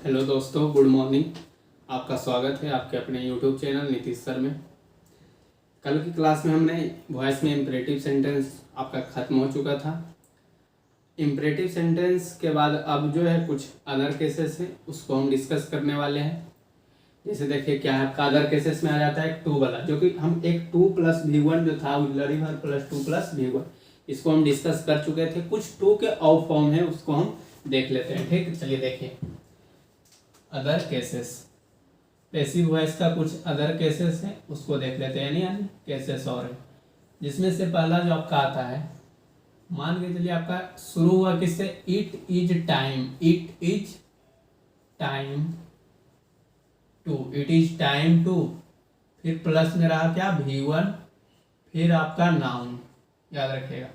Hello दोस्तों, good morning. आपका स्वागत है आपके अपने यूट्यूब चैनल नीतीश सर में। कल की क्लास में हमने वॉइस में इम्परेटिव सेंटेंस आपका ख़त्म हो चुका था। इम्परेटिव सेंटेंस के बाद अब जो है कुछ अदर केसेस हैं, उसको हम डिस्कस करने वाले हैं। जैसे देखिए क्या है आपका अदर केसेस में आ जाता है टू वाला, जो कि हम एक 2+V1 जो था ऑक्सिलरी वर्ब प्लस 2+V1, इसको हम डिस्कस कर चुके थे। कुछ टू के ऑफ फॉर्म है, उसको हम देख लेते हैं। ठीक, चलिए देखिए अदर केसेस, पैसिव वॉइस का कुछ अदर केसेस है, उसको देख लेते हैं। यानी अन्य केसेस और है, जिसमें से पहला जो आपका आता है, मान के चलिए आपका शुरू हुआ किससे, it is time. It is time to, it is time to, फिर प्लस में रहा क्या, V1, फिर आपका नाउन। याद रखिएगा,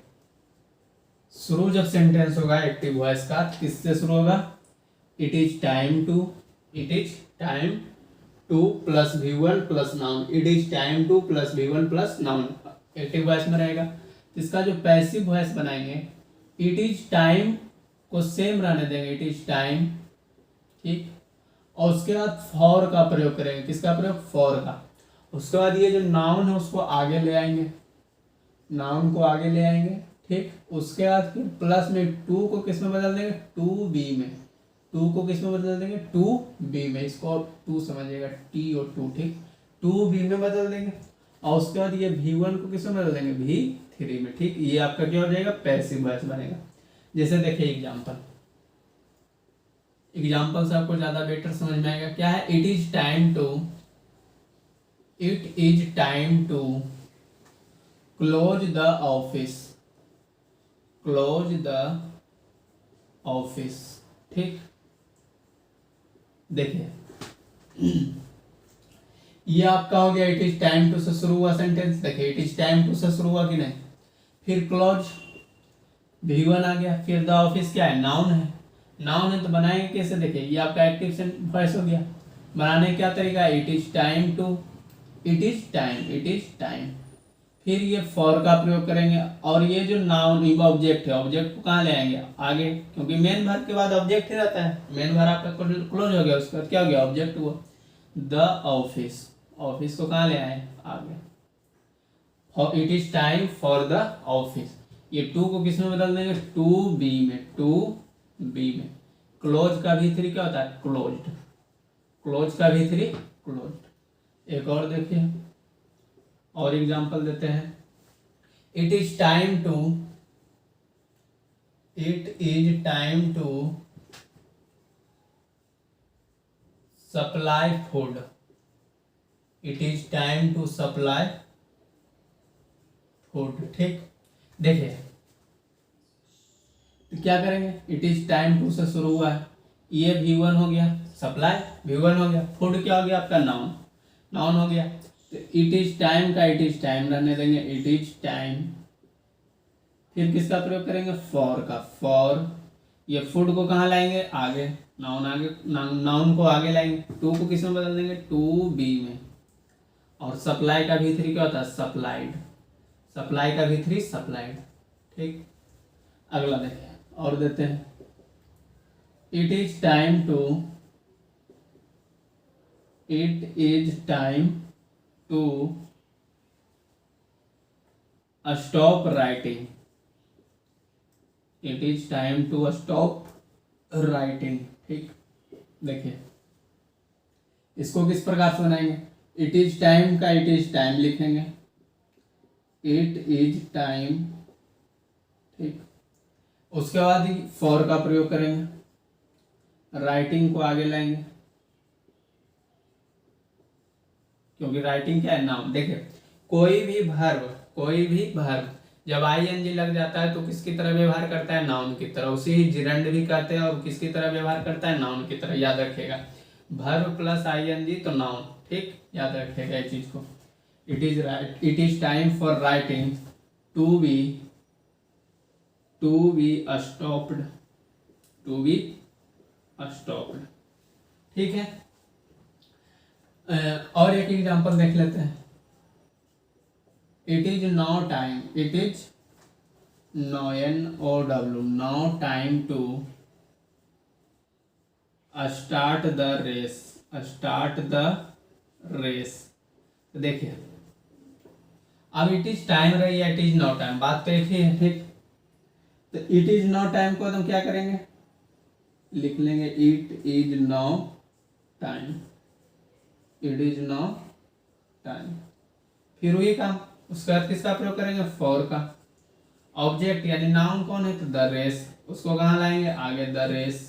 शुरू जब सेंटेंस होगा एक्टिव वॉइस का, किससे शुरू होगा, it is time to, it is time to plus V1 plus noun. It is time to plus V1 plus noun active voice में रहेगा। इसका जो पैसिव वॉइस बनाएंगे, इट इज टाइम को सेम रहने देंगे, इट इज टाइम, ठीक। और उसके बाद फॉर का प्रयोग करेंगे। किसका प्रयोग, फॉर का। उसके बाद ये जो नाउन है उसको आगे ले आएंगे, नाउन को आगे ले आएंगे, ठीक। उसके बाद फिर प्लस में टू को किस में बदल देंगे, 2B में। टू को किस में बदल देंगे, 2B में। इसको आप टू समझिएगा, टी और टू, ठीक। 2B में बदल देंगे। और उसके बाद ये V1 को किस में बदल देंगे, V3 में, ठीक। ये आपका क्या हो जाएगा, पैसिव वॉइस बनेगा। जैसे देखिए एग्जाम्पल से आपको ज्यादा बेटर समझ में आएगा। क्या है, it is time to, it is time to close the office, close the office, ठीक। देखिए ये आपका हो गया इट इज टाइम टू से शुरू हुआ सेंटेंस। देखिए इट इज टाइम टू से शुरू हुआ कि नहीं, फिर क्लोज, V1 आ गया, फिर द ऑफिस क्या है, नाउन है। नाउन है तो बनाएंगे कैसे, देखिए ये आपका एक्टिव वॉइस हो गया। बनाने क्या तरीका है, it is time to, it is time, it is time, फिर ये फॉर का प्रयोग करेंगे। और ये जो नाउन ऑब्जेक्ट है, ऑब्जेक्ट को कहाँ ले आएंगे, आगे, क्योंकि मेन वर्ब के बाद ऑब्जेक्ट ही रहता है। मेन वर्ब आपका क्लोज हो गया, उसके बाद क्या हो गया, ऑब्जेक्ट हुआ। द ऑफिस, ऑफिस को कहाँ ले आए, आगे। It is time for the office, ये टू को किस में बदल देंगे, 2B में, 2B में। क्लोज का V3 क्या होता है, क्लोज्ड, क्लोज का V3 क्लोज्ड। एक और देखिए, और एग्जांपल देते हैं। It is time to, it is time to supply food, it is time to supply food, ठीक। देखिए तो क्या करेंगे, इट इज टाइम टू से शुरू हुआ है, ये V1 हो गया, सप्लाई V1 हो गया, फूड क्या हो गया आपका, नाउन, नाउन हो गया। तो इट इज टाइम का इट इज टाइम रहने देंगे, इट इज टाइम, फिर किसका प्रयोग करेंगे, फॉर का, फॉर, ये फूड को कहाँ लाएंगे, आगे, नाउन आगे, नाउन को आगे लाएंगे, टू को किस में बदल देंगे, 2B में। और सप्लाई का V3 क्या होता है, सप्लाइड, सप्लाई का V3 सप्लाइड, ठीक। अगला देखिए और देते हैं, it is time to, it is time to stop writing, it is time to stop writing, ठीक। देखिए इसको किस प्रकार से बनाएंगे, इट इज टाइम का इट इज टाइम लिखेंगे, इट इज टाइम, ठीक। उसके बाद ही फॉर का प्रयोग करेंगे, राइटिंग को आगे लाएंगे, क्योंकि राइटिंग क्या है, नाउन। देखिए कोई भी वर्ब जब ING लग जाता है तो किसकी तरह व्यवहार करता है, नाउन की तरह। उसी ही जिरंड भी कहते हैं, और किसकी तरह व्यवहार करता है, नाउन की तरह। याद रखिएगा, वर्ब प्लस ING तो नाउन, ठीक। याद रखिएगा इस चीज को। It is time for writing to be stopped, to be stopped, ठीक है। और एक एग्जांपल देख लेते हैं। It is now time, it is NOW, now time to start the race, start the race. तो देखिए अब इट इज टाइम रही है, इट इज नो टाइम, बात तो एक ही है, ठीक। तो इट इज नो टाइम को हम क्या करेंगे, लिख लेंगे it is no time, it is no time. फिर वही काम, उसके बाद किसका प्रयोग करेंगे, फॉर का। ऑब्जेक्ट यानी नाउन कौन है, तो द रेस, उसको कहाँ लाएंगे, आगे द रेस।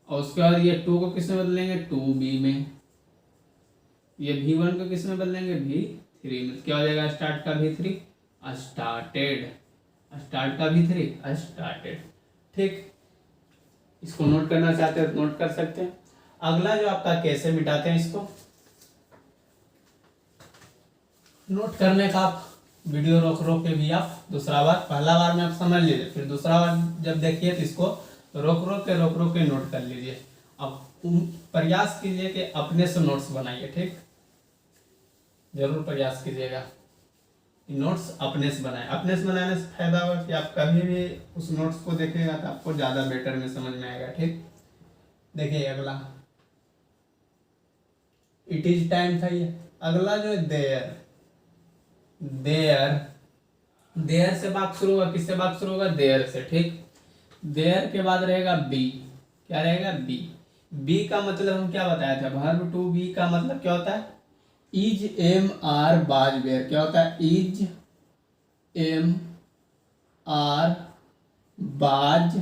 और उसके बाद ये टू को किस में बदलेंगे, टू बी में। ये V1 को किस में बदलेंगे, V3 में। क्या हो जाएगा, स्टार्ट का V3 स्टार्टेड, स्टार्ट का V3 स्टार्टेड, ठीक। इसको नोट करना चाहते हैं तो नोट कर सकते हैं। अगला जो आपका कैसे मिटाते हैं, इसको नोट करने का आप वीडियो रोक रोक के भी आप दूसरा बार, पहला बार में आप समझ लीजिए, फिर दूसरा बार जब देखिए तो इसको रोक रोक के नोट कर लीजिए। अब प्रयास कीजिए कि अपने से नोट्स बनाइए, ठीक, जरूर प्रयास कीजिएगा कि नोट्स अपने से बनाए। अपने से बनाने से फायदा होगा कि आप कभी भी उस नोट्स को देखेगा तो आपको ज़्यादा बेटर में समझ में आएगा, ठीक। देखिए अगला इट इज टाइम था ये। अगला जो है देयर, देयर, देयर से वाक्य शुरू होगा, किससे वाक्य शुरू होगा, देयर से, ठीक। देयर के बाद रहेगा बी, क्या रहेगा, बी। बी का मतलब हम क्या बताया था, वर्ब टू बी का मतलब क्या होता है, इज एम आर बाज बेयर। क्या होता है, इज एम आर बाज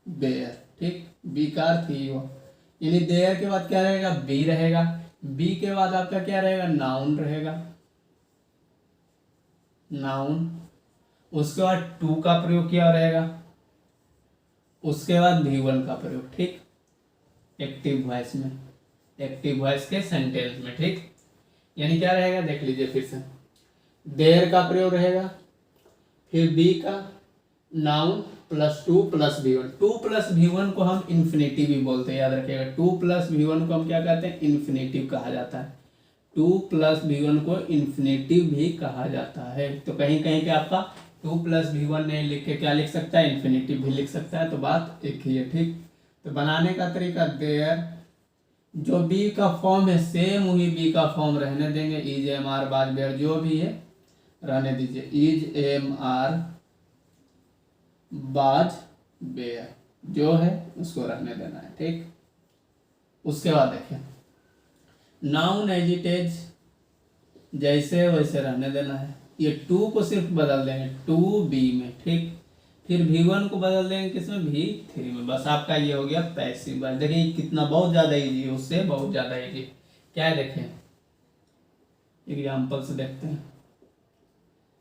बेयर, ठीक। बी का अर्थ ही हो, यानी देयर के बाद क्या रहेगा, बी रहेगा। बी के बाद आपका क्या रहेगा, नाउन रहेगा, नाउन। उसके बाद टू का प्रयोग किया रहेगा, उसके बाद V1 का प्रयोग, ठीक, एक्टिव वॉइस में, एक्टिव वॉइस के सेंटेंस में, ठीक। यानी क्या रहेगा, देख लीजिए फिर से, देयर का प्रयोग रहेगा, फिर बी का, noun plus two plus V1। To plus V1 को हम इन्फिनेटिव भी बोलते हैं, याद रखिएगा। टू प्लस V1 को हम क्या कहते हैं, इन्फिनेटिव कहा जाता है। टू प्लस V1 को इन्फिनेटिव भी कहा जाता है। तो कहीं कहीं पे आपका टू प्लस V1 नहीं लिख के क्या लिख सकता है, इन्फिनेटिव भी लिख सकता है। तो बात एक ही है, ठीक। तो बनाने का तरीका, देयर जो बी का फॉर्म है सेम वही बी का फॉर्म रहने देंगे, इज एम आर बाज बेयर जो भी है रहने दीजिए, इज एम आर बाज बेयर जो है उसको रहने देना है, ठीक। उसके बाद देखिए नाउन एज इट इज जैसे वैसे रहने देना है। ये टू को सिर्फ बदल देंगे टू बी में, ठीक। फिर V1 को बदल देंगे किसमें, V3 में। बस आपका ये हो गया पैसिव वॉइस। देखिए कितना बहुत ज्यादा इजी है, उससे बहुत ज्यादा इजी क्या है, देखें एग्जाम्पल से देखते हैं।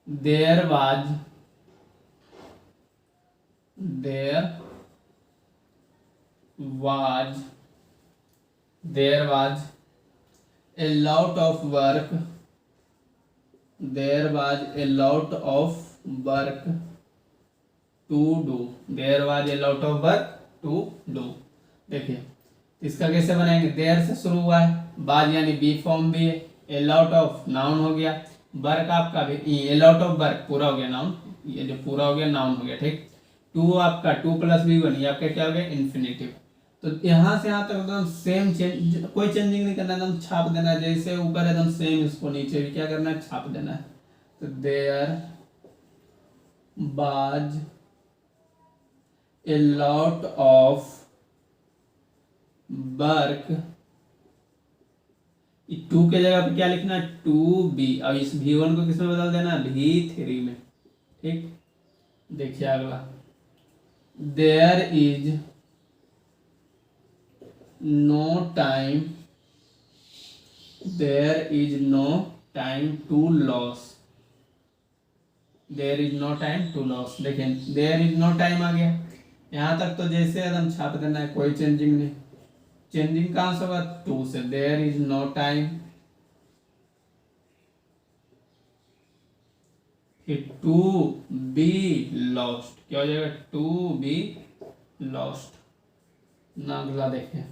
There was, there was, there was a lot of work, there was a lot of work to do, there was a lot of work to do। देखिए इसका कैसे बनाएंगे, देयर से शुरू हुआ है, बाज यानी बी फॉर्म भी है, ए लॉट ऑफ नाउन हो गया, वर्क आपका भी ए लॉट ऑफ वर्क पूरा हो गया नाउन, ये जो पूरा हो गया नाउन हो गया, ठीक। टू आपका टू प्लस V1 ये आपका क्या हो गया, इन्फिनेटिव। तो यहाँ से यहाँ तक एकदम सेम चेंज, कोई चेंजिंग नहीं करना, एकदम छाप देना है, जैसे ऊपर एकदम सेम इसको नीचे भी क्या करना है, छाप देना है। तो there was a lot of work, to के जगह पे क्या लिखना है, टू बी। अब इस V1 को किसमें बदल देना है, V3 में, ठीक। देखिए अगला, there is no time, there is no time to lose, there is no time to lose। देखें there is no time आ गया, यहाँ तक तो जैसे एकदम छाप देना है, कोई चेंजिंग नहीं। चेंजिंग कहाँ से होगा, टू से, there is no time, to be lost, क्या हो जाएगा, टू बी लॉस्ट ना। अगला देखें,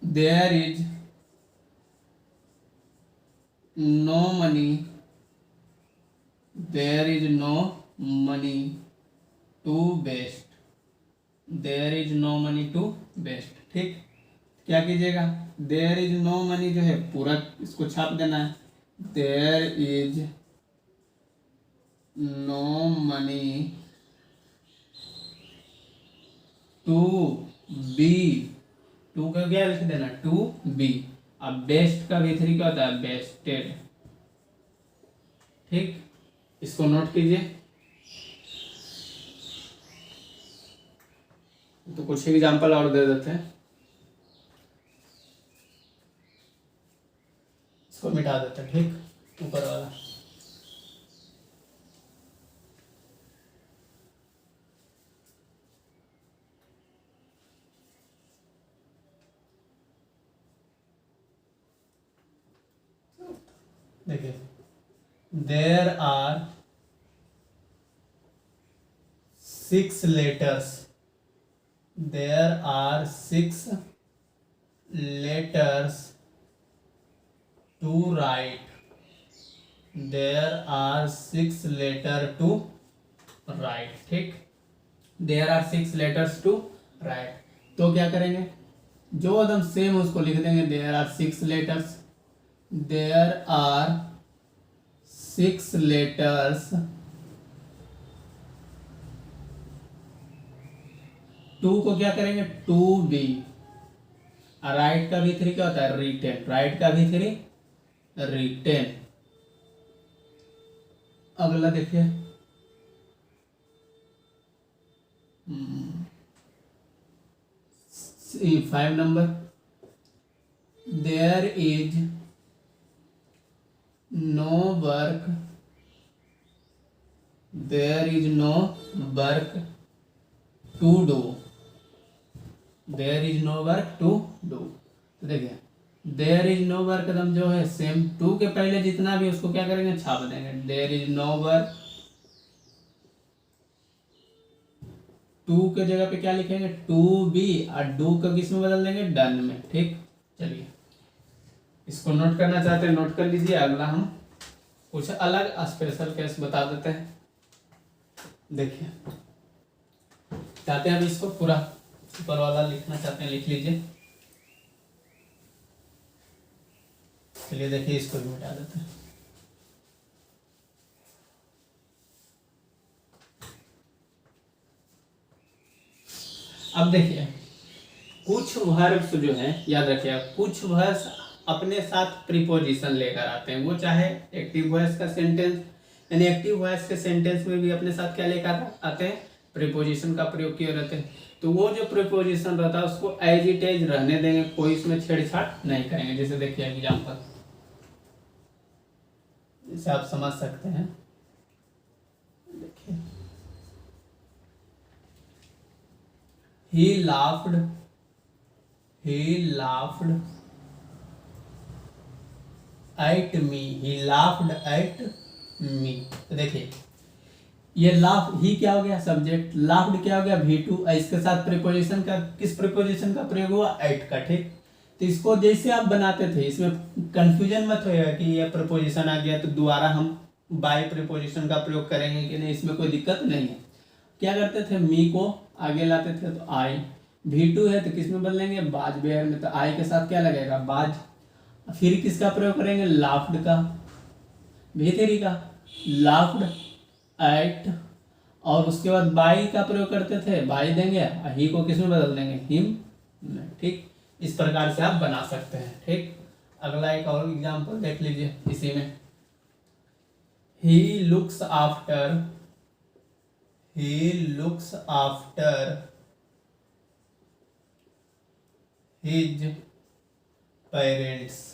there is no money, there is no money to waste, there is no money to waste. ठीक, क्या कीजिएगा, देयर इज नो मनी जो है पूरा इसको छाप देना है, there is no money to be, to का क्या लिख देना, टू बी। अब बेस्ट का V3 क्या होता है, बेस्टेड। ठीक, इसको नोट कीजिए। तो कुछ एग्जांपल और दे देते हैं, इसको मिटा देते हैं। ठीक, ऊपर वाला देखिए, there are 6 letters, there are 6 letters to write, there are 6 letter to write. ठीक, there are 6 letters to write. तो क्या करेंगे, जो एकदम सेम उसको लिख देंगे, there are 6 letters, there are 6 letters to को क्या करेंगे, टू बी। राइट का V3 क्या होता है, रिटेन, राइट का V3 रिटेन। अगला देखिए, 5 नंबर, there is no work, there is no work to do, there is no work to do. तो देखिए, देयर इज नो वर्क एकदम जो है सेम, टू के पहले जितना भी उसको क्या करेंगे, छाप देंगे, there is no work, to के जगह पे क्या लिखेंगे, टू बी, और डू का किस में बदल देंगे, डन में। ठीक, चलिए इसको नोट करना चाहते हैं, नोट कर लीजिए। अगला हम कुछ अलग स्पेशल केस बता देते हैं। देखिए, चाहते हैं अब इसको पूरा ऊपर वाला लिखना चाहते हैं, लिख लीजिए। चलिए देखिए, इसको भी मिटा देते हैं। अब देखिए, कुछ वर्ब्स जो है, याद रखिए, कुछ वर्ब्स अपने साथ प्रीपोजिशन लेकर आते हैं। वो चाहे एक्टिव वॉइस का सेंटेंस, यानी एक्टिव वॉइस के सेंटेंस में भी अपने साथ क्या लेकर आते हैं, प्रीपोजिशन का प्रयोग किए रहते हैं। तो वो जो प्रीपोजिशन रहता है उसको एज इट इज रहने देंगे, कोई इसमें छेड़छाड़ नहीं करेंगे। जैसे देखिए एग्जाम्पल, जैसे आप समझ सकते हैं, देखिए, he laughed at me, he laughed at me। तो देखिए, ये लाफ ही क्या हो गया, सब्जेक्ट, लाफ्ड क्या हो गया, V2, इसके साथ प्रीपोजिशन का, किस प्रीपोजिशन का प्रयोग हुआ, एट का। ठीक, तो इसको जैसे आप बनाते थे, इसमें कंफ्यूजन मत होएगा कि ये प्रीपोजिशन आ गया तो दोबारा हम बाय प्रीपोजिशन का प्रयोग करेंगे कि नहीं, इसमें कोई दिक्कत नहीं है। क्या करते थे, मी को आगे लाते थे तो आई, V2 है तो किस में बदलेंगे, बाज बेयर में, तो आई के साथ क्या लगेगा, बाज। फिर किसका प्रयोग करेंगे, लाफ्ड का, V3 का, लाफ्ड एट, और उसके बाद बाई का प्रयोग करते थे, बाई देंगे, ही को किस में बदल देंगे, हिम में। ठीक, इस प्रकार से आप बना सकते हैं। ठीक, अगला एक और एग्जांपल देख लीजिए इसी में, he looks after his parents.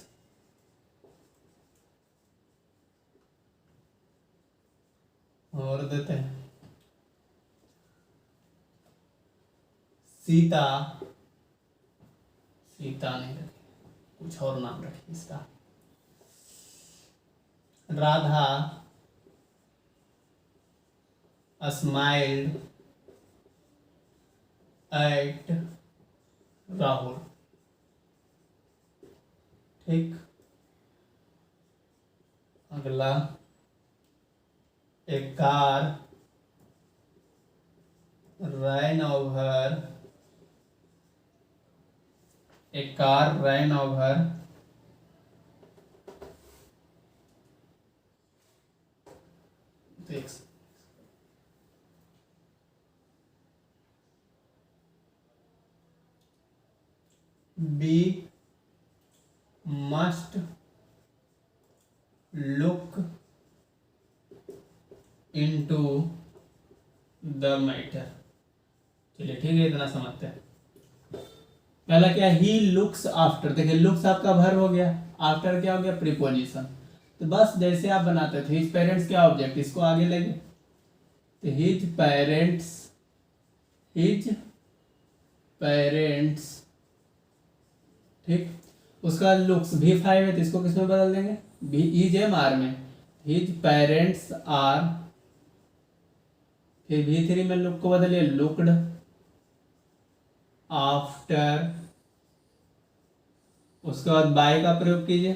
और देते हैं, सीता नहीं रखिए, कुछ और नाम रखिए इसका, राधा स्माइल्ड एट राहुल। ठीक, अगला, ए car ran over, a car ran over this. We must look into the matter. चलिए ठीक है, इतना समझते हैं। पहला क्या, ही लुक्स आफ्टर। देखिए लुक्स आपका वर्ब हो गया, आफ्टर क्या हो गया, प्रीपोजिशन। तो बस जैसे आप बनाते थे, हिज पेरेंट्स क्या ऑब्जेक्ट, इसको आगे लेंगे तो हिज पेरेंट्स, ठीक। उसका लुक्स V5 है तो इसको किस में बदल देंगे, भी इज एम आर में, हिज पेरेंट्स आर। फिर V3 में लुक को बदलिए, लुक्ड आफ्टर। उसके बाद बाय का प्रयोग कीजिए,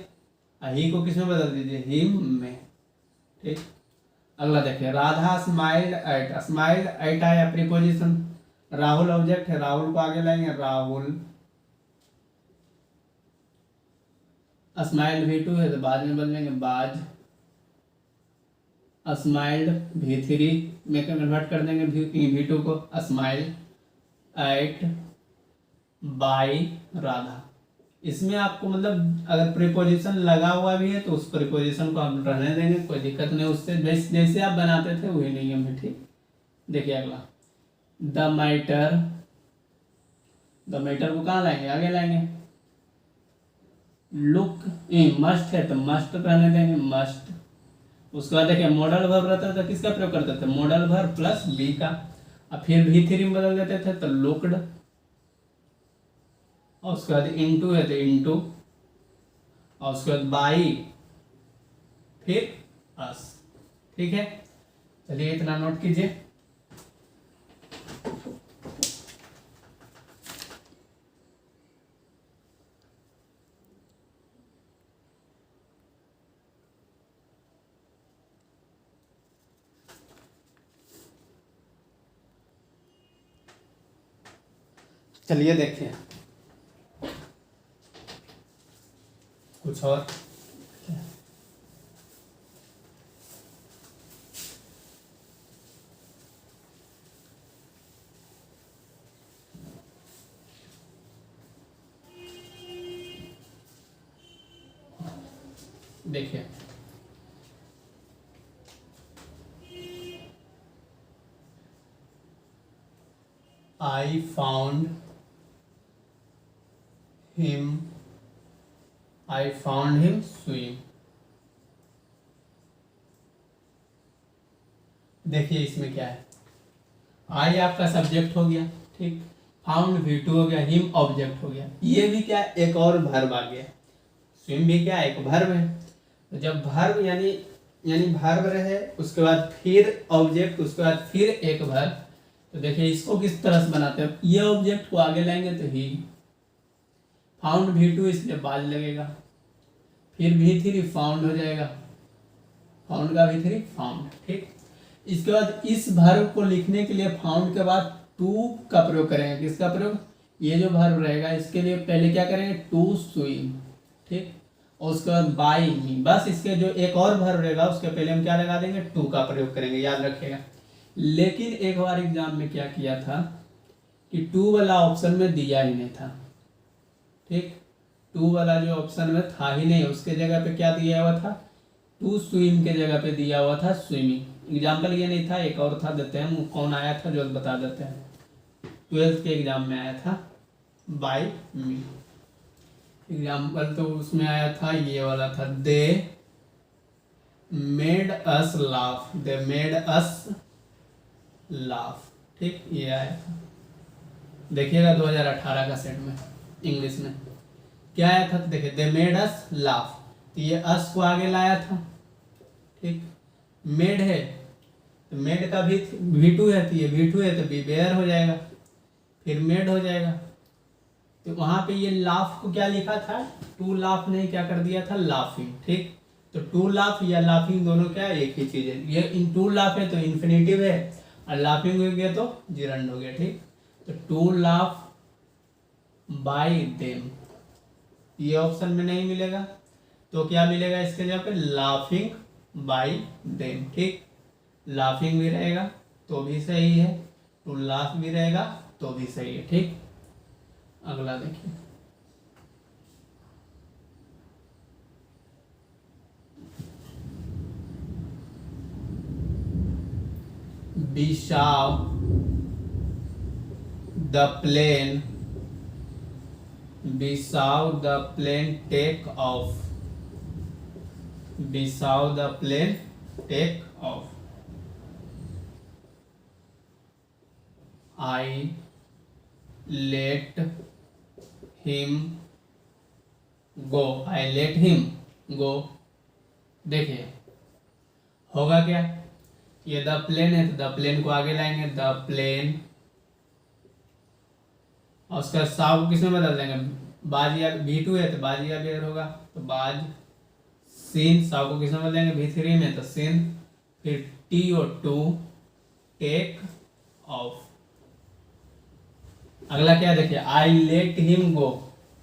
ही को किस में बदल दीजिए, हिम में, ठीक। अगला देखिए, Radha smiled at. Smiled at आया प्रीपोजिशन, राहुल ऑब्जेक्ट है, राहुल को आगे लाएंगे, राहुल। स्माइल्ड V2 है तो बाद में बदलेंगे, बाज। स्माइल्ड V3 में कन्वर्ट कर देंगे V2 को, स्माइल्ड एट बाय राधा। इसमें आपको मतलब अगर प्रीपोजिशन लगा हुआ भी है तो उस प्रीपोजिशन को आप रहने देंगे, कोई दिक्कत नहीं उससे, जैसे आप बनाते थे वही नियम है, ठीक। देखिए अगला, द मैटर को कहाँ लाएंगे, आगे लाएंगे। लुक मस्ट है तो मस्ट रहने देंगे, मस्ट। उसके बाद देखिए मॉडल वर्ब रहता था, किसका प्रयोग करते थे, मॉडल वर्ब प्लस बी का। अब फिर V3 में बदल देते थे तो लुक्ड, और उसके बाद इनटू है तो इनटू, और उसके बाद बाई, फिर अस, ठीक है। चलिए इतना नोट कीजिए। चलिए देखिए कुछ और। देखिए I found him swim। देखिए इसमें क्या है, आई आपका सब्जेक्ट हो गया, ठीक। फाउंड V2 हो गया, हिम ऑब्जेक्ट हो गया। ये भी क्या, एक और वर्ब आ गया। स्विम भी क्या, एक वर्ब है। तो जब वर्ब यानी वर्ब रहे, उसके बाद फिर ऑब्जेक्ट, उसके बाद फिर एक वर्ब, तो देखिए इसको किस तरह से बनाते हैं। ये ऑब्जेक्ट को आगे लाएंगे तो ही, फाउंड V2 इसलिए बाद लगेगा, फिर V3 फाउंड हो जाएगा, फाउंड का V3 फाउंड, ठीक। इसके बाद इस वर्ब को लिखने के लिए फाउंड के बाद टू का प्रयोग करेंगे। किसका प्रयोग, ये जो वर्ब रहेगा इसके लिए पहले क्या करेंगे, टू स्विम, ठीक। और उसके बाद बाय मी, बस इसके जो एक और वर्ब रहेगा उसके पहले हम क्या लगा देंगे, टू का प्रयोग करेंगे, याद रखिएगा। लेकिन एक बार एग्जाम में क्या किया था कि टू वाला ऑप्शन में दिया ही नहीं था, ठीक। टू वाला जो ऑप्शन में था ही नहीं, उसके जगह पे क्या दिया हुआ था, टू स्विम के जगह पे दिया हुआ था स्विमिंग। एग्जाम्पल ये नहीं था, एक और था, देते हैं कौन आया था जो बता देते हैं। 12th के एग्जाम में आया था बाय मी, एग्जाम्पल तो उसमें आया था ये वाला था, they made us laugh, they made us laugh, ठीक। ये आया था, देखिएगा 2018 का सेट में इंग्लिश में क्या आया था, तो देखिए दे मेड अस लाफ, तो ये अस को आगे लाया था, ठीक। मेड है तो मेड का भी V2 है तो ये V2 है तो बी बेयर हो जाएगा, फिर मेड हो जाएगा। तो वहां पे ये लाफ को क्या लिखा था, टू लाफ नहीं, क्या कर दिया था, लाफिंग, ठीक। तो टू लाफ या लाफिंग दोनों क्या एक ही चीज है। ये इन टू लाफ है तो इन्फिनेटिव है, और लाफिंग हो गया तो जिरंड हो गया। ठीक, तो टू लाफ बाय देम, ये ऑप्शन में नहीं मिलेगा, तो क्या मिलेगा इसके जगह पे लाफिंग बाय देम। ठीक, लाफिंग भी रहेगा तो भी सही है, टू लाफ भी रहेगा तो भी सही है। ठीक, अगला देखिए, we saw the plane, we saw the plane take off, we saw the plane take off, I let him go, I let him go। देखिए होगा क्या, ये द प्लेन है तो द प्लेन को आगे लाएंगे, द प्लेन, और उसका साव को किसमें बदल देंगे, बाज या V2 है तो बाज या बेर होगा, तो बाज, सीन, साव को किसमें बदलेंगे V3 में तो सीन, फिर टी और टू, टेक ऑफ। अगला क्या देखिए, आई लेट हिम गो,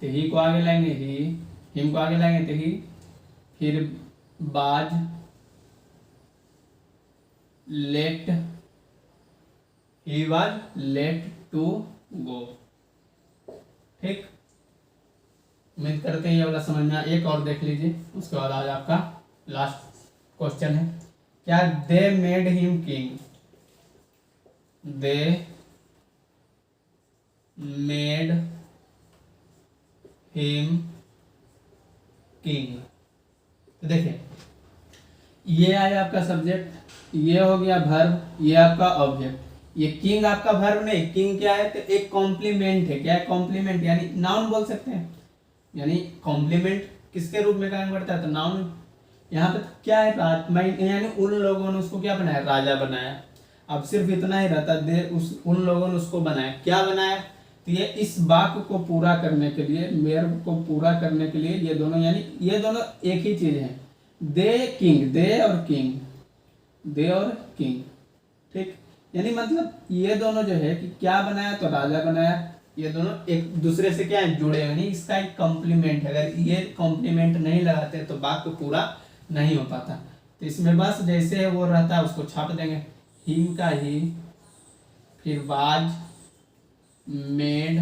तो ही को आगे लाएंगे, ही, हिम को आगे लाएंगे तो ही, फिर was, late, he was late to go. ठीक, उम्मीद करते हैं ये वाला समझ में। एक और देख लीजिए, उसके बाद आज आपका लास्ट क्वेश्चन है, क्या they made him king, they made him king. तो देखिए ये आया आपका सब्जेक्ट, ये हो गया वर्ब, ये आपका ऑब्जेक्ट, ये किंग आपका वर्ब नहीं, किंग क्या है तो एक कॉम्प्लीमेंट है। क्या है कॉम्प्लीमेंट, यानी नाउन बोल सकते हैं, यानी कॉम्प्लीमेंट किसके रूप में काम करता है तो नाउन। यहाँ पे क्या है, यानी उन लोगों ने उसको क्या बनाया, राजा बनाया। अब सिर्फ इतना ही रहता दे, उन लोगों ने उसको बनाया, क्या बनाया, तो ये इस वाक्य को पूरा करने के लिए, वर्ब को पूरा करने के लिए ये दोनों, यानी ये दोनों एक ही चीज है, दे किंग, दे और किंग, दे और किंग। ठीक, यानी मतलब ये दोनों जो है कि क्या बनाया तो राजा बनाया, ये दोनों एक दूसरे से क्या है जुड़े, यानी इसका एक कॉम्प्लीमेंट है। अगर ये कॉम्प्लीमेंट नहीं लगाते तो वाक्य पूरा नहीं हो पाता। तो इसमें बस जैसे वो रहता है उसको छाप देंगे, हिम का ही, फिर वाज, मेड,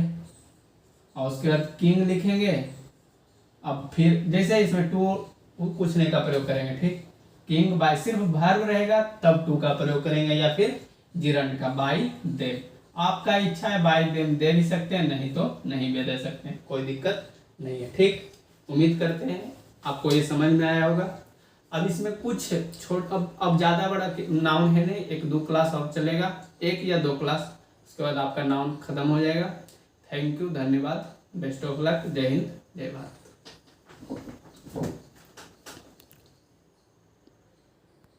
और उसके बाद किंग लिखेंगे। अब फिर जैसे इसमें टू कुछ नहीं का प्रयोग करेंगे। ठीक, किंग बाय, सिर्फ वर्ब रहेगा तब टू का प्रयोग करेंगे, या फिर जिरंड का बाय देम। आपका इच्छा है बाय देम दे भी सकते हैं, नहीं तो नहीं भी दे सकते हैं, कोई दिक्कत नहीं है। ठीक, उम्मीद करते हैं आपको ये समझ में आया होगा। अब इसमें कुछ छोट, अब ज्यादा बड़ा नाउन है नहीं, एक दो क्लास और चलेगा, एक या दो क्लास, उसके बाद आपका नाउन खत्म हो जाएगा। थैंक यू, धन्यवाद, बेस्ट ऑफ लक, जय हिंद, जय भारत।